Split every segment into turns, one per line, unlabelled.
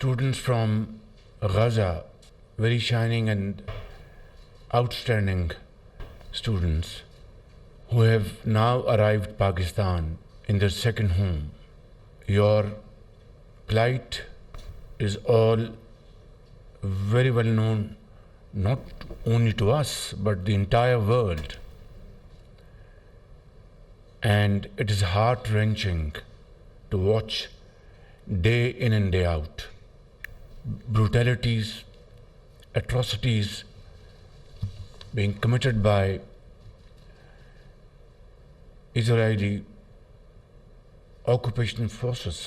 students from Gaza, very shining and outstanding students who have now arrived Pakistan in their second home. Your plight is all very well known, not only to us, but the entire world. And it is heart-wrenching to watch day in and day out brutalities, atrocities being committed by Israeli occupation forces.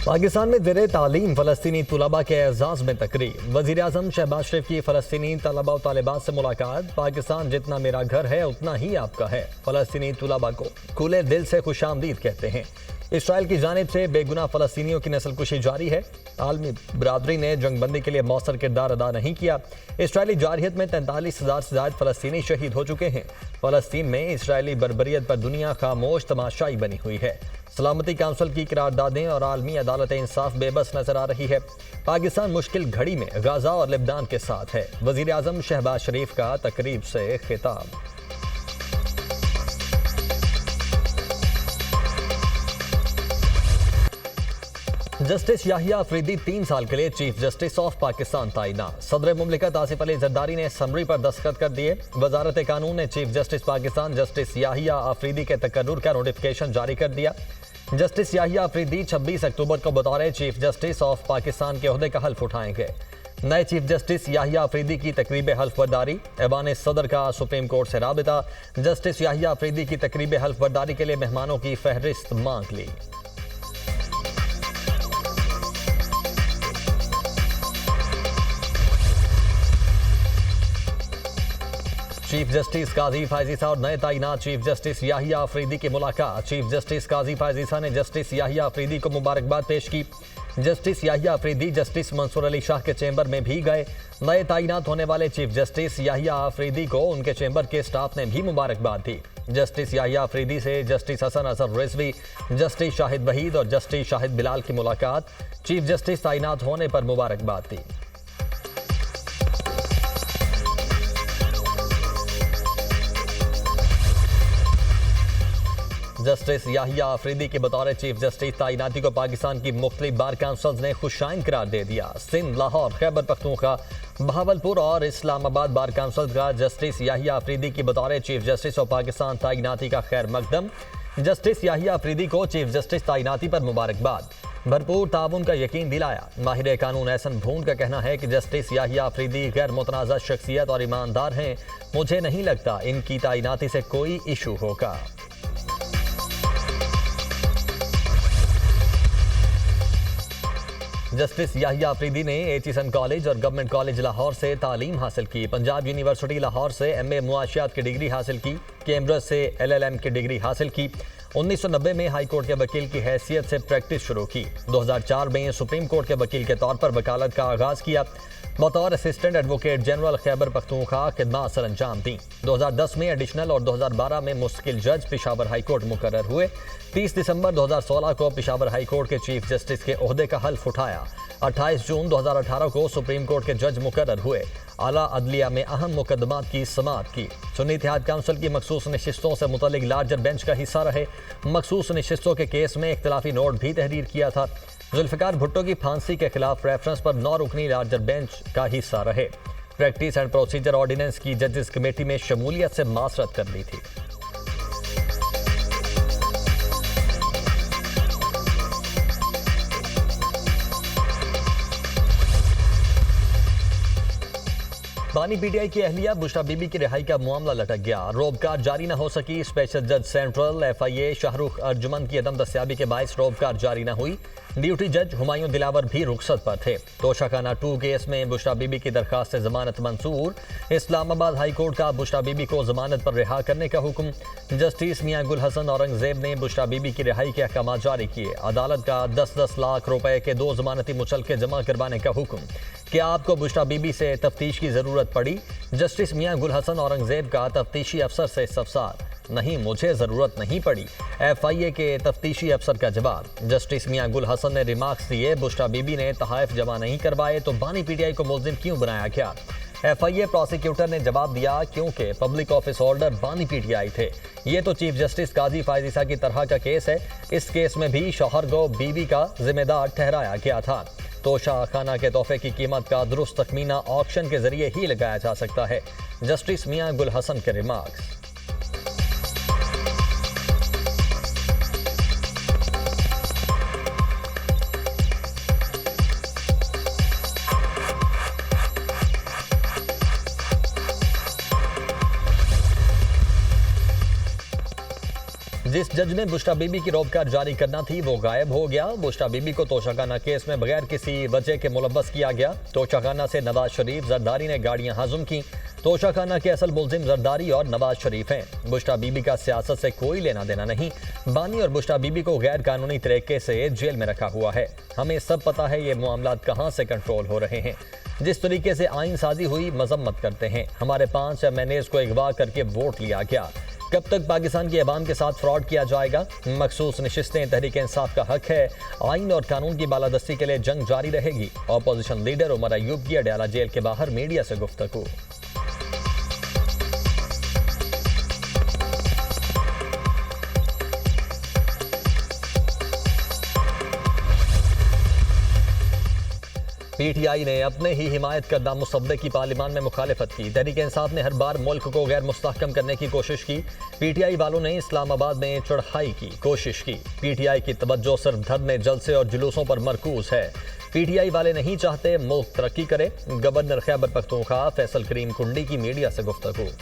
Pakistan में ज़ेरे तालीम फ़लस्तीनी तलबा के एजाज़ में तकरीब। वज़ीर आज़म शहबाज शरीफ की फ़लस्तीनी तलबा और तालिबात से मुलाकात। पाकिस्तान जितना मेरा घर है उतना ही आपका है। फ़लस्तीनी तलबा को खुले दिल से खुशामदीद कहते हैं। इसराइल की जानिब से बेगुनाह फ़लस्तीनियों की नस्ल कुशी जारी है। आलमी बरादरी ने जंगबंदी के लिए मौसर किरदार अदा नहीं किया। इसराइली जारहियत में 43,000 से ज़ायद फ़लस्तीनी शहीद हो चुके हैं। फ़लस्तीन में इसराइली बर्बरियत पर दुनिया खामोश तमाशाई बनी हुई है। सलामती काउंसिल की करारदादें और आलमी अदालत इंसाफ बेबस नजर आ रही है। पाकिस्तान मुश्किल घड़ी में गाजा और लेबनान के साथ है। वज़ीर आज़म शहबाज शरीफ का तकरीब से खिताब। जस्टिस याहिया अफरीदी 3 साल के लिए चीफ जस्टिस ऑफ पाकिस्तान तैनात। सदर मुमलिकत आसिफ अली जरदारी ने समरी पर दस्तखत कर दिए। वजारत कानून ने chief justice Pakistan justice Yahya Afridi के तकर्रुर का नोटिफिकेशन जारी कर दिया। जस्टिस याहिया अफरीदी 26 अक्टूबर को बतौर चीफ जस्टिस ऑफ पाकिस्तान के ओहदे का हल्फ उठाएंगे। नए चीफ जस्टिस याहिया अफरीदी की तकरीब हल्फ बर्दारी। ऐवान सदर का सुप्रीम कोर्ट से राबिता। जस्टिस याहिया अफरीदी की तकरीब हल्फ बर्दारी के लिए मेहमानों की फहरिस्त मांग ली। चीफ जस्टिस काजी फायजीसा और नए तैनात चीफ जस्टिस याहिया अफरीदी की मुलाकात। चीफ जस्टिस काजी फायजीसा ने जस्टिस याहिया अफरीदी को मुबारकबाद पेश की। जस्टिस याहिया अफरीदी जस्टिस मंसूर अली शाह के चैम्बर में भी गए। नए तैनात होने वाले चीफ जस्टिस याहिया अफरीदी को उनके चैम्बर के स्टाफ ने भी मुबारकबाद दी। जस्टिस याहिया अफरीदी से जस्टिस हसन अजहर रिजवी, जस्टिस शाहिद वहीद और जस्टिस शाहिद बिलाल की मुलाकात। चीफ जस्टिस तैनात होने पर मुबारकबाद दी। जस्टिस याहिया अफरीदी के बतौर चीफ जस्टिस तैनाती को पाकिस्तान की मुख्तलिफ बार काउंसिल्स ने खुशाइन करार दे दिया। सिंध, लाहौर, खैबर पख्तूनख्वा, बहावलपुर और इस्लामाबाद बार काउंसिल का जस्टिस याहिया अफरीदी की बतौर चीफ जस्टिस ऑफ पाकिस्तान तैनाती का खैर मकदम। जस्टिस याहिया अफरीदी को चीफ जस्टिस तैनाती पर मुबारकबाद, भरपूर ताउन का यकीन दिलाया। माहिर कानून एहसन भून का कहना है कि जस्टिस याहिया अफरीदी गैर मुतनाज़ा शख्सियत और ईमानदार हैं। मुझे नहीं लगता इनकी तैनाती से कोई इशू होगा। जस्टिस याहिया अफरीदी ने एचिसन कॉलेज और गवर्नमेंट कॉलेज लाहौर से तालीम हासिल की। पंजाब यूनिवर्सिटी लाहौर से MA मुआशियात की डिग्री हासिल की। कैम्ब्रिज से LLM की डिग्री हासिल की। 1990 में हाई कोर्ट के वकील की हैसियत से प्रैक्टिस शुरू की। 2004 में सुप्रीम कोर्ट के वकील के तौर पर वकालत का आगाज़ किया। बतौर assistant advocate general Khyber Pakhtunkhwa खिदमत सर अंजाम दी। 2010 में एडिशनल और 2012 में मुस्तकिल जज पेशावर हाई कोर्ट मुकर्रर हुए। 30 दिसंबर 2016 को पेशावर हाई कोर्ट के चीफ जस्टिस के ओहदे का हल्फ उठाया। 28 जून 2018 को सुप्रीम कोर्ट के जज मुकर्रर हुए। आला अदलिया में अहम मुकदमात की समाअत की। सुन्नी इत्तेहाद काउंसिल की मखसूस नशिस्तों से मुतल्लिक लार्जर बेंच का हिस्सा रहे। मखसूस नशिस्तों के केस में इख्तिलाफी नोट भी तहरीर किया था। जुल्फ़िकार भुट्टो की फांसी के खिलाफ रेफरेंस पर 9 रुकनी लार्जर बेंच का हिस्सा रहे। प्रैक्टिस एंड प्रोसीजर ऑर्डिनेंस की जजेस कमेटी में शमूलियत से मासरत कर ली थी। बानी PTI की अहलिया बुशरा बीबी की रिहाई का मामला लटक गया। रोबकार जारी न हो सकी। स्पेशल जज सेंट्रल FIA शाहरुख अर्जुमन की अदम दस्तियाबी के बायस रोबकार जारी न हुई। ड्यूटी जज हुमायूं दिलावर भी रुखसत पर थे। तोशाखाना 2 केस में बुशरा बीबी की दरखास्त से जमानत मंसूर। इस्लामाबाद हाई कोर्ट का बुशरा बीबी को जमानत पर रिहा करने का हुक्म। जस्टिस मियां गुल हसन औरंगजेब ने बुशरा बीबी की रिहाई के अहकाम जारी किए। अदालत का 10-10 लाख रुपए के 2 जमानती मुचलके जमा करवाने का हुक्म। क्या आपको बुशरा बीबी से तफ्तीश की जरूरत पड़ी? जस्टिस मियां गुल हसन औरंगजेब का तफ्तीशी अफसर से इस्तफसार। नहीं, मुझे जरूरत नहीं पड़ी। FIA के तफ्तीशी अफसर का जवाब। जस्टिस मियां गुल हसन ने रिमार्क्स दिए, बुशरा बीबी ने तहाइफ जमा नहीं करवाए तो बानी PTI को मुल्जिम क्यों बनाया गया। FIA प्रोसिक्यूटर ने जवाब दिया, क्योंकि पब्लिक ऑफिस ऑर्डर बानी PTI थे। ये तो चीफ जस्टिस काजी फायजीसा की तरह का केस है। इस केस में भी शौहर को बीवी का जिम्मेदार ठहराया गया था। तोशा खाना के तोहफे की कीमत का दुरुस्त तखमीना ऑक्शन के जरिए ही लगाया जा सकता है। जस्टिस मियां गुल हसन के रिमार्क्स। जिस जज ने बुशरा बीबी की रोबकार जारी करना थी वो गायब हो गया। बुशरा बीबी को तोशाखाना केस में बगैर किसी वजह के मुलव्वस किया गया। तोशाखाना से नवाज शरीफ, जरदारी ने गाड़ियां हजम की। तोशाखाना के असल मुल्जिम जरदारी और नवाज शरीफ हैं। बुशरा बीबी का सियासत से कोई लेना देना नहीं। बानी और बुशरा बीबी को गैर कानूनी तरीके से जेल में रखा हुआ है। हमें सब पता है ये मामलात कहाँ से कंट्रोल हो रहे हैं। जिस तरीके से आइन साजी हुई मजम्मत करते हैं। हमारे 5 MNAs को अगवा करके वोट लिया गया। कब तक पाकिस्तान की अवाम के साथ फ्रॉड किया जाएगा। मखसूस नशिस्तें तहरीक इंसाफ का हक है। आइन और कानून की बालादस्ती के लिए जंग जारी रहेगी। अपोजिशन लीडर उमर अयूब की अडयाला जेल के बाहर मीडिया से गुफ्तगू। PTI ने अपने ही हिमायत करदा मुसव्वदे की पार्लियामान में मुखालिफत की। तहरीक इंसाफ ने हर बार मुल्क को गैर मुस्तहकम करने की कोशिश की। PTI वालों ने इस्लामाबाद में चढ़ाई की कोशिश की। PTI की तवज्जो सिर्फ धरने, जलसे और जुलूसों पर मरकूज है। PTI वाले नहीं चाहते मुल्क तरक्की करे। गवर्नर खैबर पख्तूनख्वा फैसल करीम कुंडी की मीडिया से गुफ्तगू।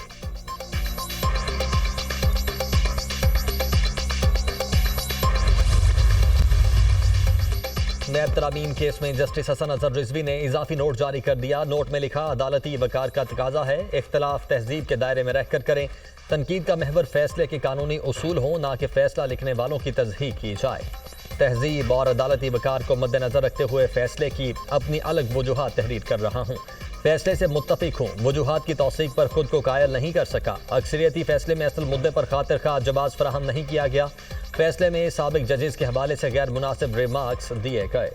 नैब तरामीम केस में जस्टिस हसन अजहर रिजवी ने इजाफी नोट जारी कर दिया। नोट में लिखा, अदालती वकार का तकाजा है इख्तलाफ तहजीब के दायरे में रहकर करें। तनकीद का महवर फैसले के कानूनी उसूल हो, ना कि फैसला लिखने वालों की तजहीक की जाए। तहजीब और अदालती वकार को मद्देनजर रखते हुए फैसले की अपनी अलग वजूहात तहरीर कर रहा हूँ। फैसले से मुत्तफिक हूँ। वजूहात की तौसीक पर खुद को कायल नहीं कर सका। अक्सरियती फैसले में असल मुद्दे पर खातिर खा जवाब फराहम नहीं किया गया। फैसले में साबिक जजेस के हवाले से गैर मुनासिब रिमार्क्स दिए गए।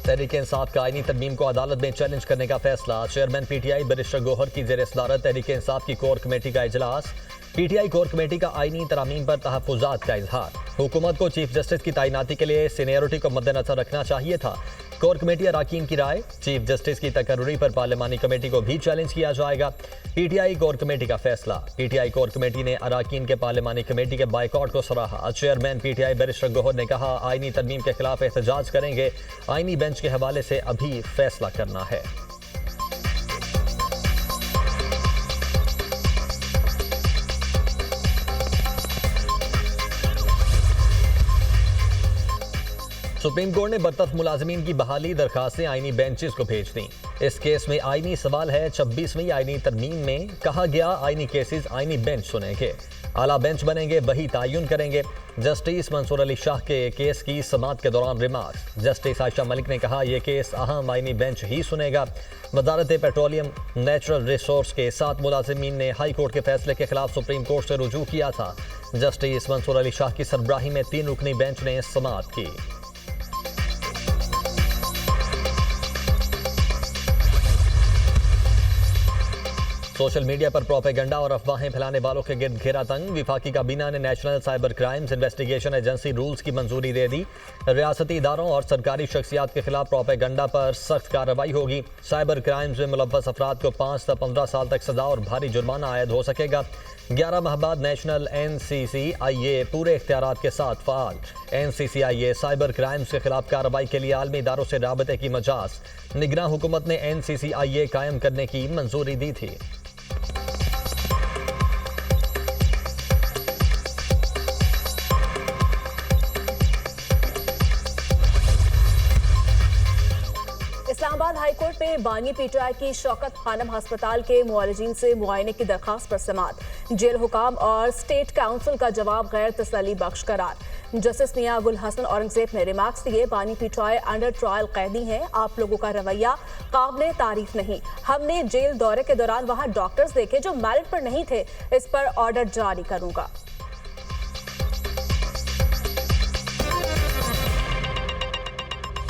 तहरीक इंसाफ का आईनी तरमीम को अदालत में चैलेंज करने का फैसला। चेयरमैन PTI बैरिस्टर गौहर की जेर सदारत तहरीक इंसाफ की कोर कमेटी का इजलास। PTI कोर कमेटी का आईनी तरामीम पर तहफ़्फ़ुज़ात का इजहार। हुकूमत को चीफ जस्टिस की तैनाती के लिए सीनियरिटी को मद्देनजर रखना चाहिए था। कोर कमेटी अराकीन की राय। चीफ जस्टिस की तकर्रुरी पर पार्लियामानी कमेटी को भी चैलेंज किया जाएगा। PTI कोर कमेटी का फैसला। PTI कोर कमेटी ने अराकीन के पार्लियामानी कमेटी के बाइकआउट को सराहा। चेयरमैन PTI बैरिस्टर गौहर ने कहा, आईनी तरमीम के खिलाफ एहतजाज करेंगे। आईनी बेंच के हवाले से अभी फैसला करना है। सुप्रीम कोर्ट ने बरतरफ मुलाजमीन की बहाली दरखास्तें आईनी बेंचेस को भेज दी। इस केस में आईनी सवाल है। 26वीं आईनी तरमीम में कहा गया, आईनी केसेस आईनी बेंच सुनेंगे। आला बेंच बनेंगे, वही तयन करेंगे। जस्टिस मंसूर अली शाह के केस की समाअत के दौरान रिमार्क्स। जस्टिस आयशा मलिक ने कहा, यह केस अहम आईनी बेंच ही सुनेगा। वजारत पेट्रोलियम नेचुरल रिसोर्स के 7 मुलाजमीन ने हाई कोर्ट के फैसले के खिलाफ सुप्रीम कोर्ट से रुजू किया था। जस्टिस मंसूर अली शाह की सरबराही में 3 रुकनी बेंच ने समाअत की। सोशल मीडिया पर प्रोपेगेंडा और अफवाहें फैलाने वालों के गिर्द घेरा तंग। विफाकी काबीना ने national cyber crimes investigation agency rules की मंजूरी दे दी। रियासती इदारों और सरकारी शख्सियात के खिलाफ प्रोपेगेंडा पर सख्त कार्रवाई होगी। साइबर क्राइम्स में मुलव्वस अफराद को 5 से 15 साल तक सजा और भारी जुर्माना आयद हो सकेगा। 11 माह बाद नेशनल NCCIA पूरे इख्तियारात के साथ फ़ाल। NCCIA साइबर क्राइम्स के खिलाफ कार्रवाई के लिए आलमी इदारों से राबते की मजाज। निगरान हुकूमत ने NCCIA कायम करने की मंजूरी दी थी।
इस्लामाबाद इस्लामाबाद हाईकोर्ट में बानी पीटीआई की शौकत खानम अस्पताल के मुआलिजीन से मुआयने की दरखास्त पर समाअत। जेल हुकाम और स्टेट काउंसिल का जवाब गैर तसल्ली बख्श करार। जस्टिस मियां गुल हसन औरंगजेब ने रिमार्क्स दिए, बानी पीटीआई अंडर ट्रायल कैदी हैं, आप लोगों का रवैया काबिले तारीफ नहीं। हमने जेल दौरे के दौरान वहां डॉक्टर्स देखे जो मेरिट पर नहीं थे, इस पर ऑर्डर जारी करूंगा।